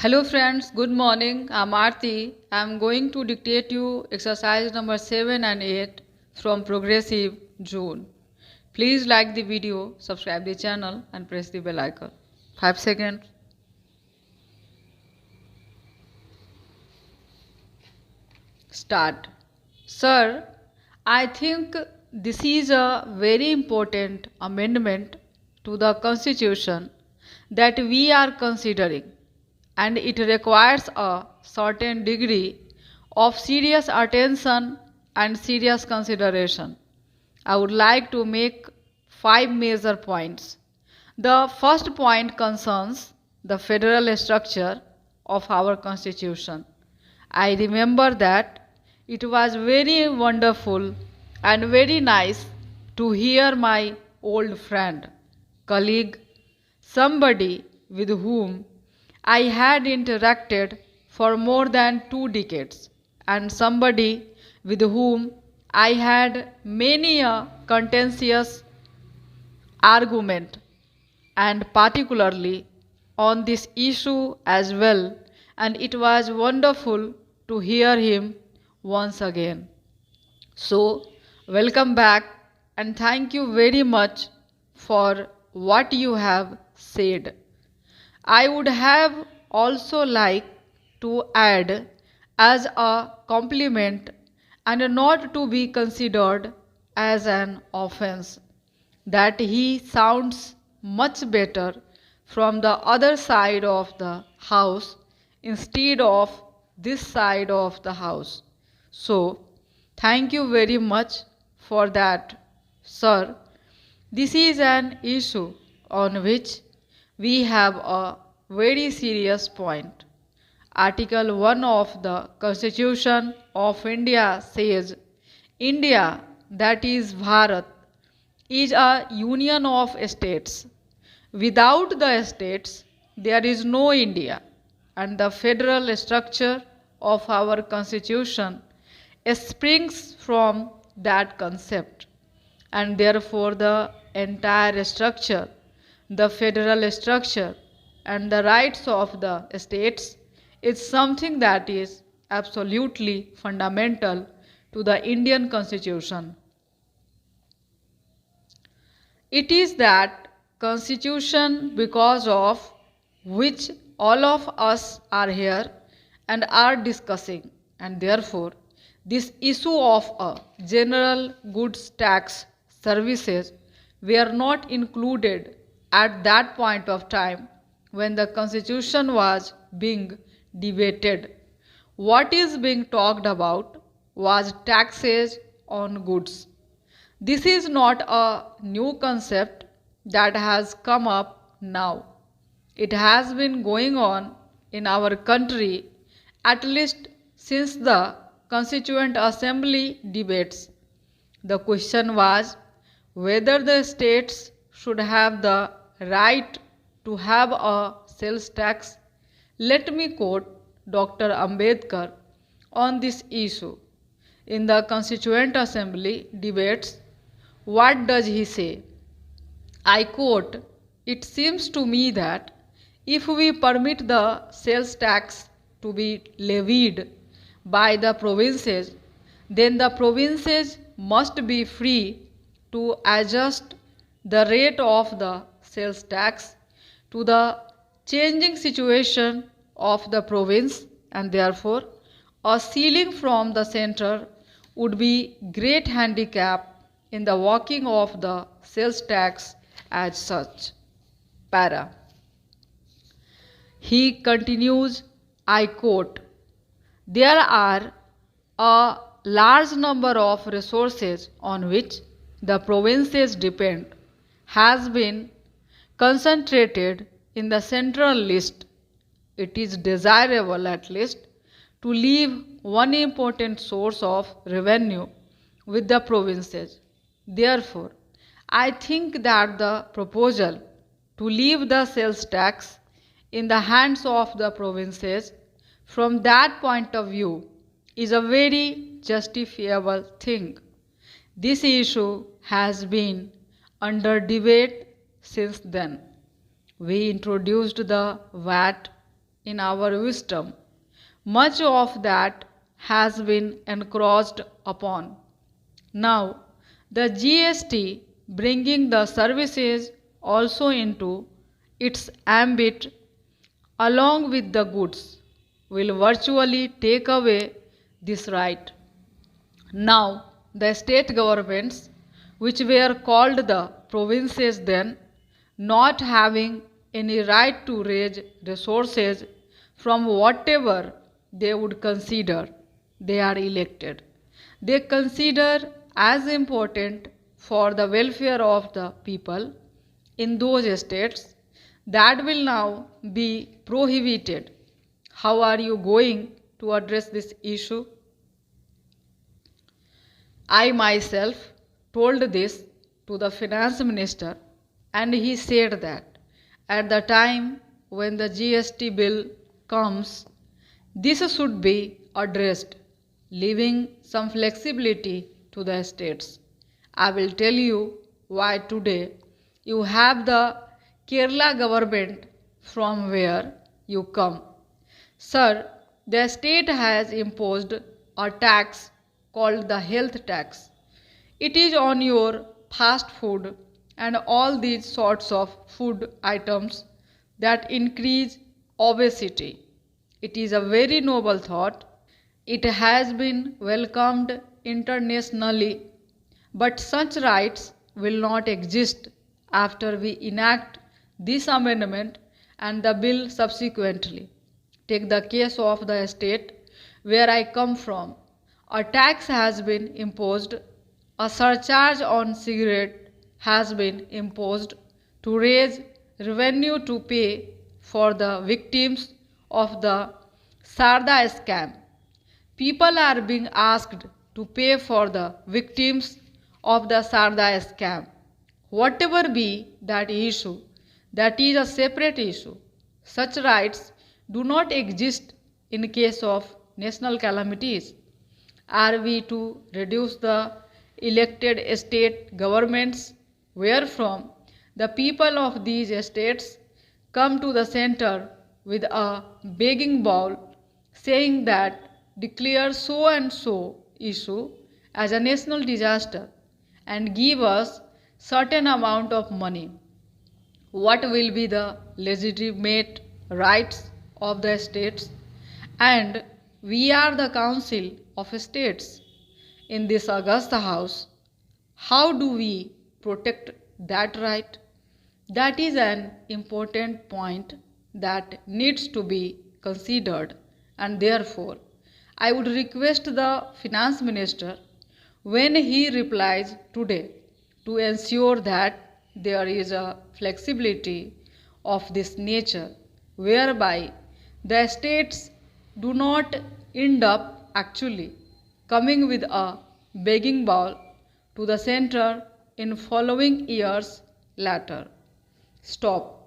Hello friends, good morning. I'm Aarti. I'm going to dictate you exercise number 7 and 8 from Progressive June. Please like the video, subscribe the channel and press the bell icon. 5 seconds. Start. Sir, I think this is a very important amendment to the Constitution that we are considering, and it requires a certain degree of serious attention and serious consideration. I would like to make 5 major points. The first point concerns the federal structure of our Constitution. I remember that it was very wonderful and very nice to hear my old friend, colleague, somebody with whom I had interacted for more than 2 decades, and somebody with whom I had many a contentious argument, and particularly on this issue as well, and it was wonderful to hear him once again. So, welcome back and thank you very much for what you have said. I would have also liked to add as a compliment and not to be considered as an offense that he sounds much better from the other side of the house instead of this side of the house. So, thank you very much for that, sir. This is an issue on which we have a very serious point. Article 1 of the Constitution of India says, India, that is Bharat, is a union of states. Without the states, there is no India, and the federal structure of our Constitution springs from that concept, and therefore the entire structure, the federal structure, and the rights of the states is something that is absolutely fundamental to the Indian Constitution. It is that Constitution because of which all of us are here and are discussing, and therefore this issue of a general goods tax services were not included at that point of time when the Constitution was being debated. What is being talked about was taxes on goods. This is not a new concept that has come up now. It has been going on in our country at least since the Constituent Assembly debates. The question was whether the states should have the right to have a sales tax. Let me quote Dr. Ambedkar on this issue. In the Constituent Assembly debates, what does he say? I quote, "It seems to me that if we permit the sales tax to be levied by the provinces, then the provinces must be free to adjust the rate of the sales tax to the changing situation of the province, and therefore a ceiling from the center would be great handicap in the working of the sales tax as such." Para. He continues, I quote, "There are a large number of resources on which the provinces depend has been concentrated in the central list. It is desirable at least to leave one important source of revenue with the provinces. Therefore, I think that the proposal to leave the sales tax in the hands of the provinces from that point of view is a very justifiable thing. This issue has been under debate since then. We introduced the VAT in our wisdom, much of that has been encroached upon. Now, the GST bringing the services also into its ambit along with the goods will virtually take away this right. Now, the state governments, which were called the provinces then, not having any right to raise resources from whatever they would consider they are elected. They consider as important for the welfare of the people in those states that will now be prohibited. How are you going to address this issue? I myself told this to the finance minister, and he said that at the time when the GST bill comes, this should be addressed, leaving some flexibility to the states. I will tell you why today you have the Kerala government from where you come. Sir, the state has imposed a tax called the health tax. It is on your fast food and all these sorts of food items that increase obesity. It is a very noble thought. It has been welcomed internationally, but such rights will not exist after we enact this amendment and the bill subsequently. Take the case of the state where I come from. A tax has been imposed, a surcharge on cigarette has been imposed to raise revenue to pay for the victims of the Sarda scam. People are being asked to pay for the victims of the Sarda scam. Whatever be that issue, that is a separate issue. Such rights do not exist in case of national calamities. Are we to reduce the elected state governments wherefrom the people of these states come to the center with a begging bowl saying that declare so and so issue as a national disaster and give us certain amount of money? What will be the legitimate rights of the states? And we are the Council of States in this Augusta House. How do we protect that right? That is an important point that needs to be considered, and therefore I would request the Finance Minister when he replies today to ensure that there is a flexibility of this nature whereby the states do not end up actually coming with a begging bowl to the center in following years later. Stop.